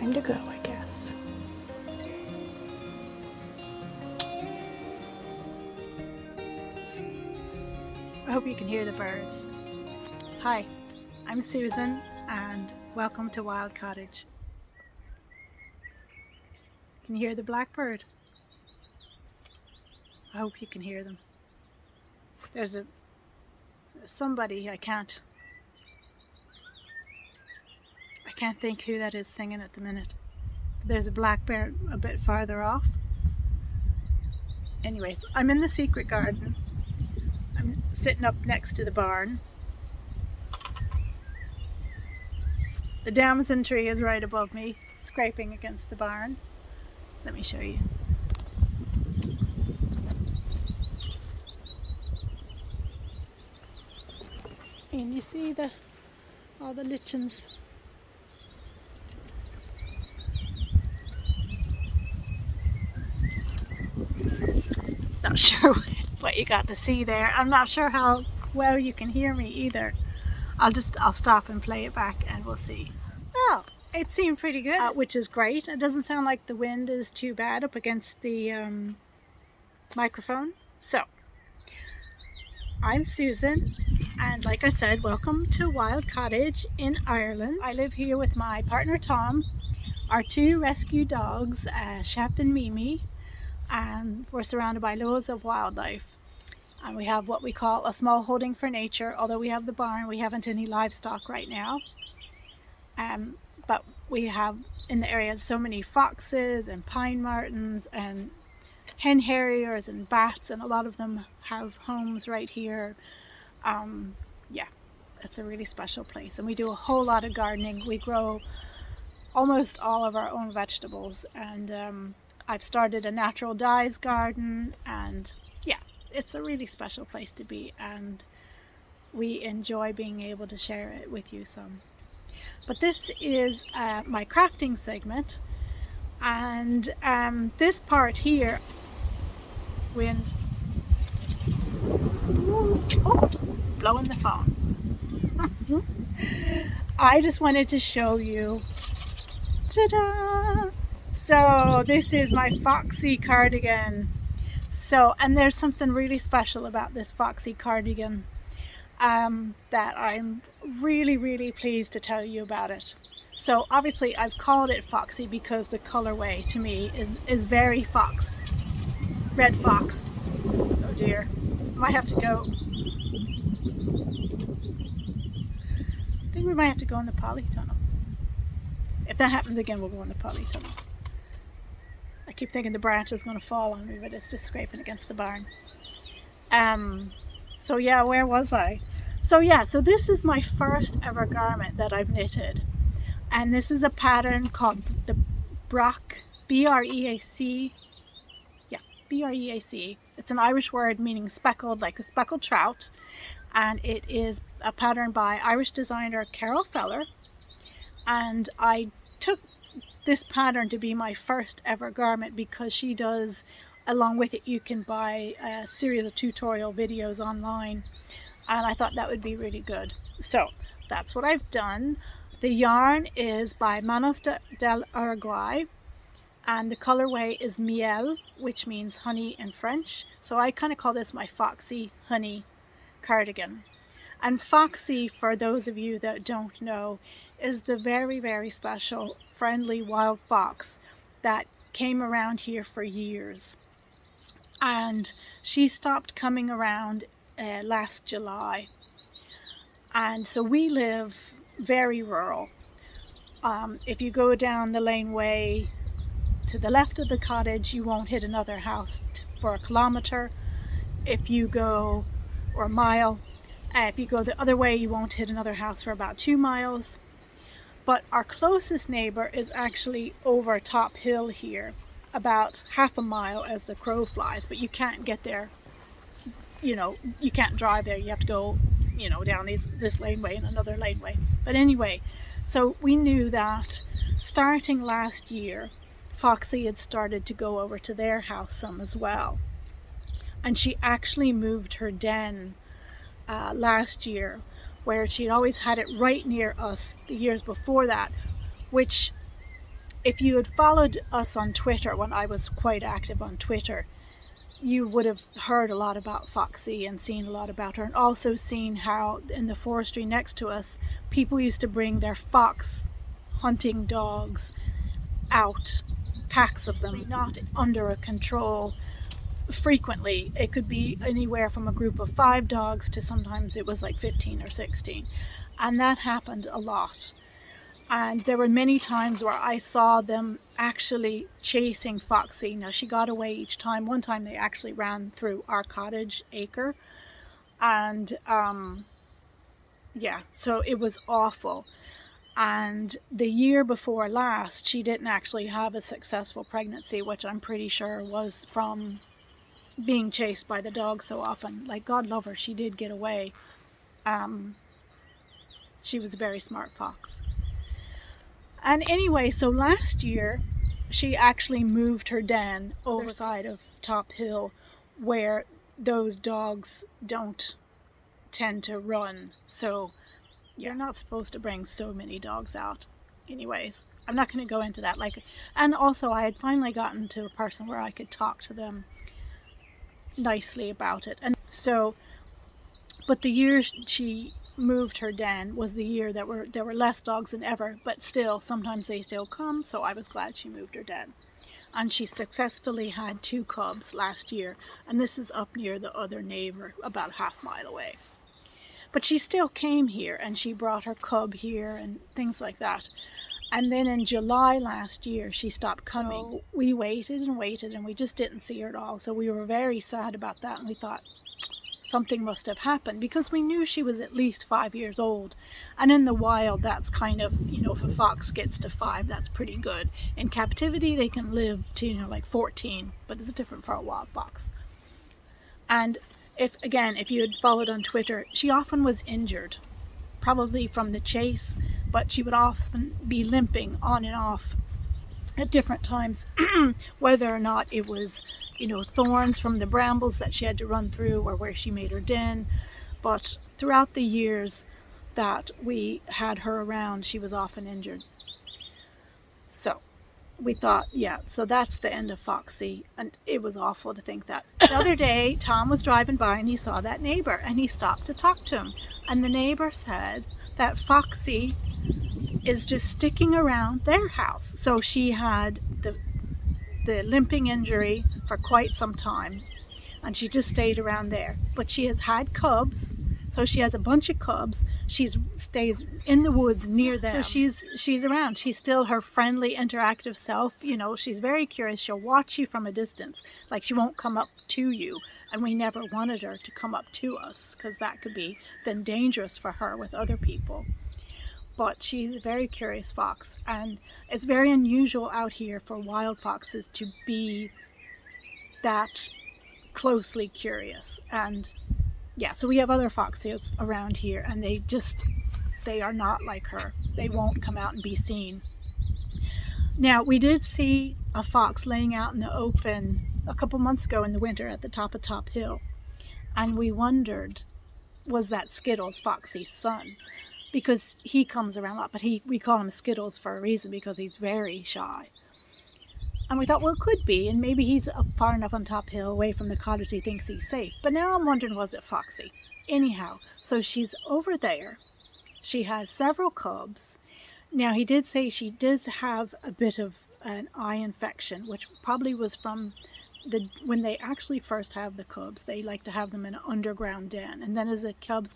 time to go, I guess. I hope you can hear the birds. Hi, I'm Susan and welcome to Wild Cottage. Can you hear the blackbird? I hope you can hear them. There's somebody, I can't think who that is singing at the minute. There's a blackbird a bit farther off. Anyways, I'm in the secret garden. I'm sitting up next to the barn. The damson tree is right above me, scraping against the barn. Let me show you. And you see all the lichens. Not sure what you got to see there. I'm not sure how well you can hear me either. I'll stop and play it back and we'll see. Oh, it seemed pretty good, which is great. It doesn't sound like the wind is too bad up against the microphone. So, I'm Susan, and like I said, welcome to Wild Cottage in Ireland. I live here with my partner Tom, our two rescue dogs, Shep and Mimi, and we're surrounded by loads of wildlife. And we have what we call a small holding for nature. Although we have the barn, we haven't any livestock right now. But we have in the area so many foxes and pine martens and hen harriers and bats, and a lot of them have homes right here. Yeah, it's a really special place, and we do a whole lot of gardening. We grow almost all of our own vegetables, and I've started a natural dyes garden, and yeah, it's a really special place to be, and we enjoy being able to share it with you some. But this is my crafting segment, and this part here, wind, oh, blowing the phone. I just wanted to show you, ta-da! So this is my Foxy cardigan. And there's something really special about this Foxy cardigan that I'm really pleased to tell you about it. So obviously I've called it Foxy because the colorway to me is very fox, red fox. Oh dear, might have to go. I think we might have to go in the polytunnel. If that happens again, we'll go in the polytunnel. I keep thinking the branch is going to fall on me, but it's just scraping against the barn. So yeah, where was I? So yeah, so this is my first ever garment that I've knitted. And this is a pattern called the Breac, B-R-E-A-C. Yeah, B-R-E-A-C. It's an Irish word meaning speckled, like a speckled trout. And it is a pattern by Irish designer Carol Feller. And I took this pattern to be my first ever garment because she does, along with it, you can buy a series of tutorial videos online, and I thought that would be really good. So that's what I've done. The yarn is by Manos del Uruguay, and the colorway is Miel, which means honey in French. So I kind of call this my Foxy honey cardigan. And Foxy, for those of you that don't know, is the very special friendly wild fox that came around here for years. And she stopped coming around last July. And so we live very rural. If you go down the laneway to the left of the cottage, you won't hit another house for a kilometre. If you go, or a mile, if you go the other way, you won't hit another house for about 2 miles. But our closest neighbor is actually over Top Hill here, about half a mile as the crow flies, but you can't get there, you can't drive there. You have to go, down this laneway and another laneway. But anyway, so we knew that starting last year, Foxy had started to go over to their house some as well. And she actually moved her den last year, where she'd always had it right near us the years before that, which if you had followed us on Twitter when I was quite active on Twitter, you would have heard a lot about Foxy and seen a lot about her, and also seen how in the forestry next to us, people used to bring their fox hunting dogs out, packs of them, not under a control frequently. It could be anywhere from a group of 5 dogs to sometimes it was like 15 or 16. And that happened a lot. And there were many times where I saw them actually chasing Foxy. Now, she got away each time. One time they actually ran through our cottage acre. And yeah, so it was awful. And the year before last, she didn't actually have a successful pregnancy, which I'm pretty sure was from being chased by the dog so often. Like, God love her, she did get away. She was a very smart fox. And anyway, so last year, she actually moved her den over the side of Top Hill, where those dogs don't tend to run. So you're not supposed to bring so many dogs out. Anyways, I'm not going to go into that. And also, I had finally gotten to a person where I could talk to them nicely about it. And so, but the year she moved her den was the year that there were less dogs than ever, but still, sometimes they still come, so I was glad she moved her den. And she successfully had 2 cubs last year, and this is up near the other neighbor, about a half-mile away. But she still came here, and she brought her cub here and things like that. And then in July last year, she stopped coming. So we waited and waited, and we just didn't see her at all. So we were very sad about that, and we thought something must have happened, because we knew she was at least 5 years old. And in the wild, that's kind of, if a fox gets to 5, that's pretty good. In captivity, they can live to, like 14, but it's different for a wild fox. And if you had followed on Twitter, she often was injured, probably from the chase, but she would often be limping on and off at different times, whether or not it was, thorns from the brambles that she had to run through, or where she made her den. But throughout the years that we had her around, she was often injured. So we thought, yeah, so that's the end of Foxy. And it was awful to think that. The other day, Tom was driving by and he saw that neighbor, and he stopped to talk to him. And the neighbor said that Foxy is just sticking around their house. So she had the limping injury for quite some time, and she just stayed around there. But she has had cubs, so she has a bunch of cubs. She stays in the woods near them. So she's around. She's still her friendly, interactive self. She's very curious. She'll watch you from a distance. Like, she won't come up to you, and we never wanted her to come up to us, because that could be then dangerous for her with other people. But she's a very curious fox, and it's very unusual out here for wild foxes to be that closely curious. And yeah, so we have other foxes around here, and they are not like her. They won't come out and be seen. Now, we did see a fox laying out in the open a couple months ago in the winter at the top of Top Hill, and we wondered, was that Skittles, Foxy's son? Because he comes around a lot, but we call him Skittles for a reason, because he's very shy. And we thought, well, it could be, and maybe he's up far enough on Top Hill away from the cottage he thinks he's safe. But now I'm wondering, was it Foxy? Anyhow, so she's over there. She has several cubs. Now, he did say she does have a bit of an eye infection, which probably was from when they actually first have the cubs. They like to have them in an underground den, and then as the cubs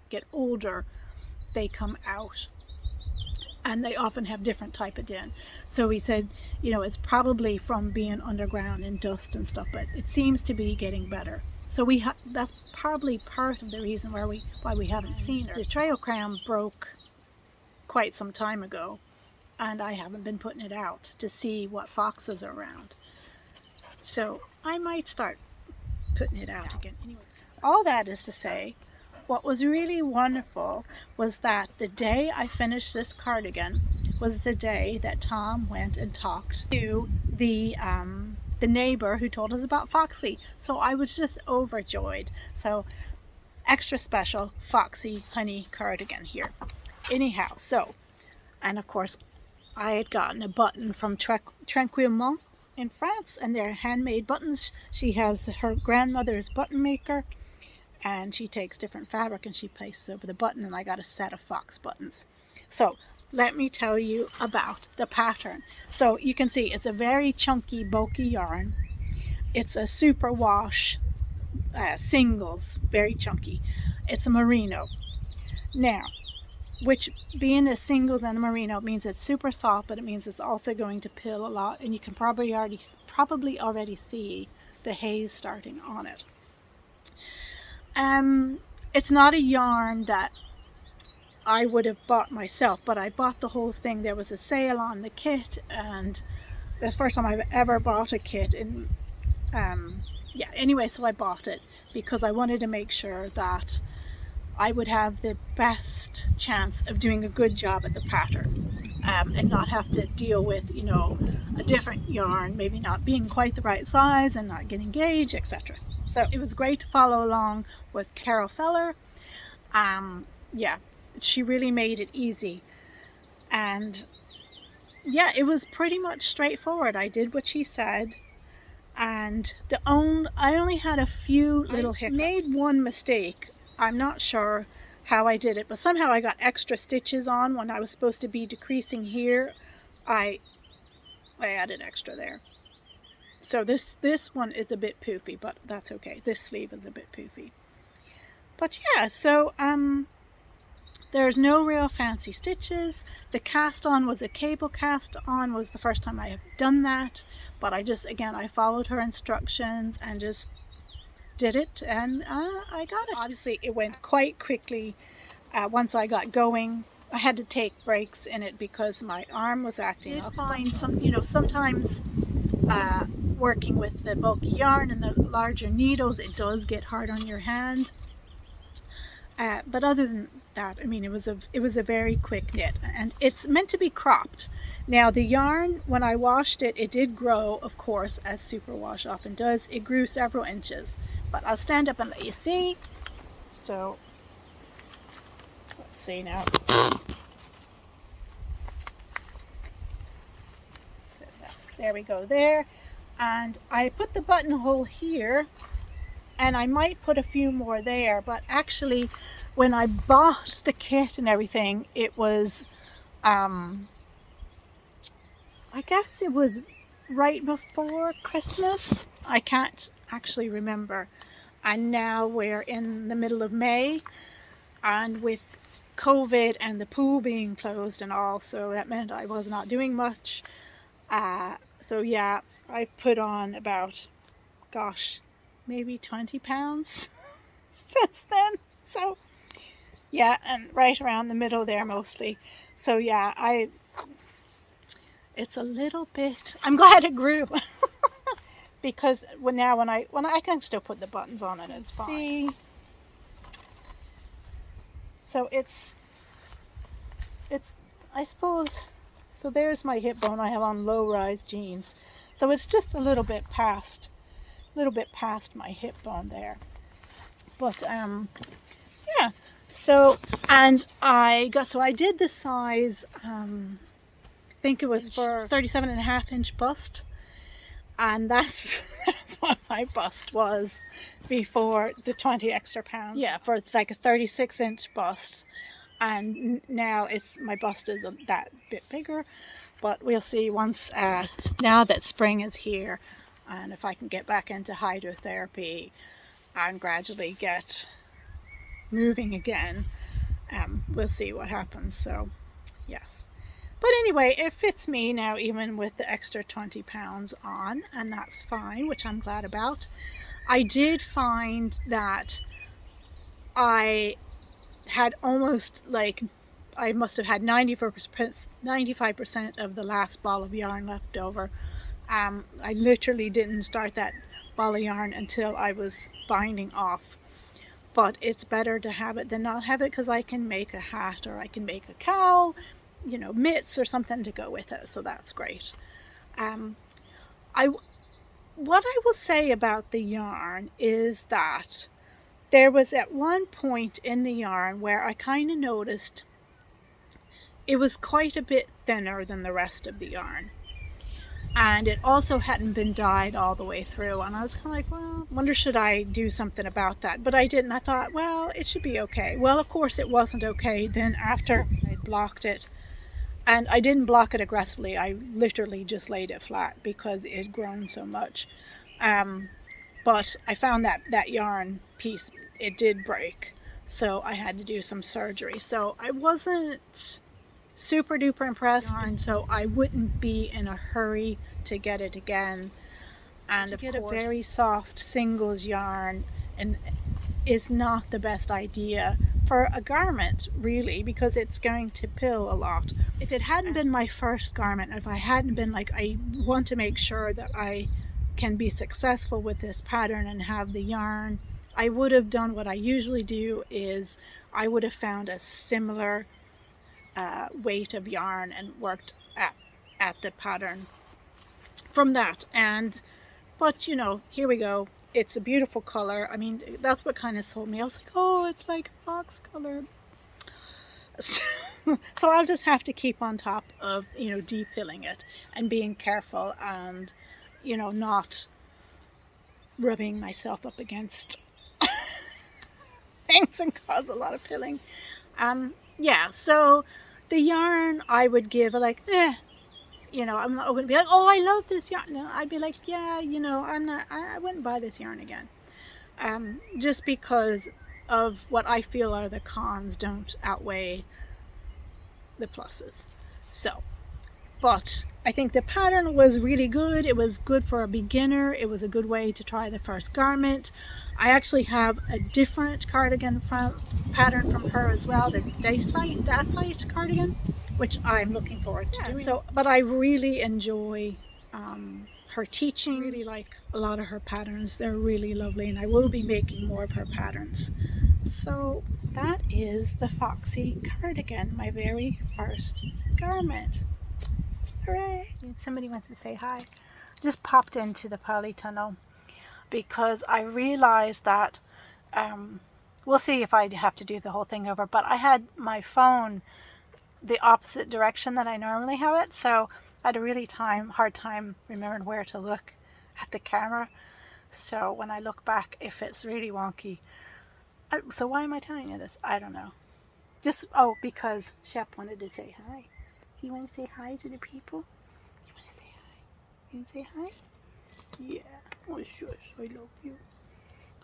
get older, they come out, and they often have different type of den. So he said, it's probably from being underground in dust and stuff, but it seems to be getting better. So that's probably part of the reason why we haven't seen her. The trail cam broke quite some time ago, and I haven't been putting it out to see what foxes are around. So I might start putting it out again. Anyway, all that is to say, what was really wonderful was that the day I finished this cardigan was the day that Tom went and talked to the neighbor who told us about Foxy. So I was just overjoyed. So extra special Foxy honey cardigan here. Anyhow, and of course I had gotten a button from Tranquillement in France, and they're handmade buttons. She has her grandmother's button maker, and she takes different fabric and she places over the button, and I got a set of fox buttons. So let me tell you about the pattern. So you can see it's a very chunky, bulky yarn. It's a super wash singles, very chunky. It's a merino. Now, which being a singles and a merino means it's super soft, but it means it's also going to pill a lot, and you can probably already see the haze starting on it. It's not a yarn that I would have bought myself, but I bought the whole thing. There was a sale on the kit, and that's the first time I've ever bought a kit. And yeah, anyway, so I bought it because I wanted to make sure that I would have the best chance of doing a good job at the pattern, and not have to deal with, you know, a different yarn maybe not being quite the right size and not getting gauge, etc. So it was great to follow along with Carol Feller. Yeah, she really made it easy, and yeah, it was pretty much straightforward. I did what she said, and I only had a few little hiccups. I made one mistake. I'm not sure how I did it, but somehow I got extra stitches on when I was supposed to be decreasing here. I added extra there. So this one is a bit poofy, but that's okay. This sleeve is a bit poofy. But yeah, so there's no real fancy stitches. The cast on was a cable cast on, was the first time I have done that, but I followed her instructions and just did it, and I got it. Obviously it went quite quickly. Once I got going, I had to take breaks in it because my arm was acting up. I did find some, you know, sometimes working with the bulky yarn and the larger needles, it does get hard on your hand. But other than that, I mean, it was a very quick knit, and it's meant to be cropped. Now the yarn, when I washed it, it did grow, of course, as superwash often does. It grew several inches, but I'll stand up and let you see. So let's see now. There we go there, and I put the buttonhole here. And I might put a few more there, but actually when I bought the kit and everything, it was, I guess it was right before Christmas. I can't actually remember. And now we're in the middle of May, and with COVID and the pool being closed and all, so that meant I was not doing much. So yeah, I've put on about, gosh, maybe 20 pounds since then. So yeah, and right around the middle there mostly. So yeah, it's a little bit, I'm glad it grew because when I can still put the buttons on and it's fine. See, so it's I suppose, so there's my hip bone. I have on low-rise jeans, so it's just a little bit past my hip bone there. But yeah, so, and I did the size, I think it was for 37.5-inch bust, and that's what my bust was before the 20 extra pounds. Yeah, for like a 36-inch bust, and now my bust is that bit bigger, but we'll see once, now that spring is here, and if I can get back into hydrotherapy and gradually get moving again, we'll see what happens. So yes, but anyway, it fits me now, even with the extra 20 pounds on, and that's fine, which I'm glad about. I did find that I had almost, like, I must have had 95% of the last ball of yarn left over. I literally didn't start that ball of yarn until I was binding off, but it's better to have it than not have it, because I can make a hat, or I can make a cowl, you know, mitts or something to go with it, so that's great. What I will say about the yarn is that there was at one point in the yarn where I kind of noticed it was quite a bit thinner than the rest of the yarn. And it also hadn't been dyed all the way through. And I was kind of like, well, wonder should I do something about that? But I didn't. I thought, well, it should be okay. Well, of course it wasn't okay. Then after I blocked it, and I didn't block it aggressively, I literally just laid it flat because it had grown so much. But I found that yarn piece, it did break. So I had to do some surgery. So I wasn't super duper impressed, and so I wouldn't be in a hurry to get it again. And to get a very soft singles yarn and is not the best idea for a garment, really, because it's going to pill a lot. If it hadn't been my first garment, if I hadn't been like, I want to make sure that I can be successful with this pattern and have the yarn, I would have done what I usually do, is I would have found a similar weight of yarn and worked at the pattern from that. But you know, here we go. It's a beautiful color. I mean, that's what kind of sold me. I was like, oh, it's like fox color. So I'll just have to keep on top of, you know, depilling it and being careful and, you know, not rubbing myself up against things and cause a lot of pilling. Yeah, so the yarn I would give like, you know, I'm not going to be like, oh, I love this yarn. No, I'd be like, yeah, you know, I wouldn't buy this yarn again. Just because of what I feel are the cons don't outweigh the pluses. So, but I think the pattern was really good. It was good for a beginner. It was a good way to try the first garment. I actually have a different cardigan pattern from her as well, the Dacite cardigan, which I'm looking forward to doing. So, but I really enjoy her teaching. I really like a lot of her patterns. They're really lovely, and I will be making more of her patterns. So that is the Foxy cardigan, my very first garment. Hooray! Somebody wants to say hi. Just popped into the polytunnel because I realized that we'll see if I have to do the whole thing over, but I had my phone the opposite direction that I normally have it, so I had a really hard time remembering where to look at the camera. So when I look back, if it's really wonky, so why am I telling you this? I don't know. Just because Shep wanted to say hi. Do you want to say hi to the people? You want to say hi? You want to say hi? Yeah. Oh shush, I love you.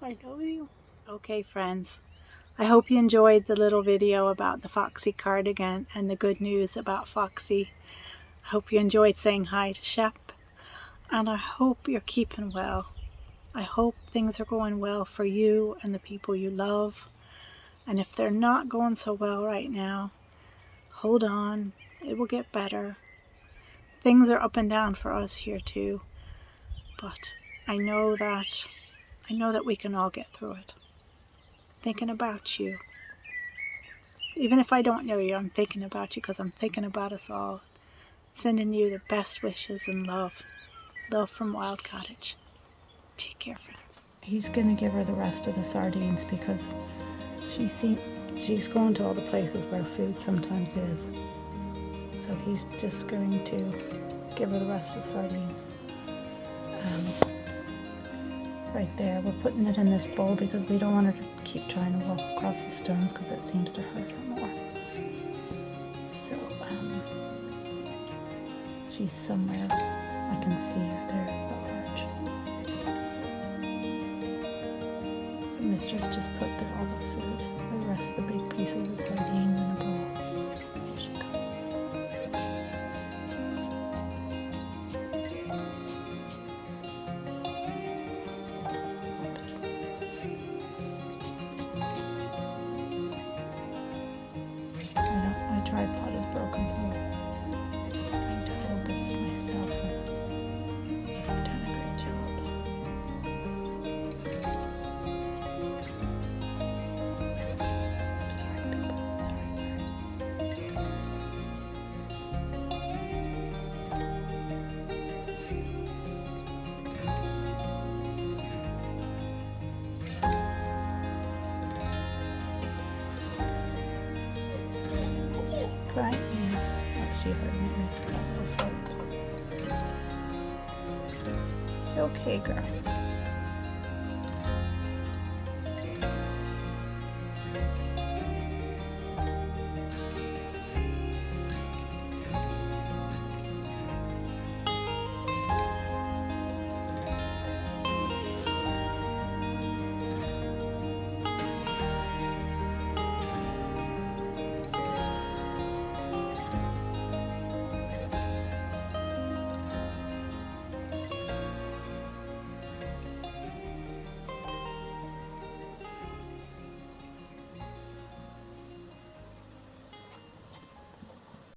I love you. Okay, friends. I hope you enjoyed the little video about the Foxy cardigan and the good news about Foxy. I hope you enjoyed saying hi to Shep, and I hope you're keeping well. I hope things are going well for you and the people you love. And if they're not going so well right now, hold on, it will get better. Things are up and down for us here too, but I know that we can all get through it. Thinking about you. Even if I don't know you, I'm thinking about you because I'm thinking about us all. Sending you the best wishes and love. Love from Wild Cottage. Take care, friends. He's going to give her the rest of the sardines because she's going to all the places where food sometimes is. So he's just going to give her the rest of the sardines. Right there, we're putting it in this bowl because we don't want her to keep trying to walk across the stones because it seems to hurt her more. So, she's somewhere. I can see her. There's the arch. So Mistress just put all the food, the rest of the big pieces of sardines in a bowl. Here she comes. My tripod is broken, so I'm trying to hold this myself, and I've done a great job. Sorry, people. Sorry. see her in a little float. It's okay, girl.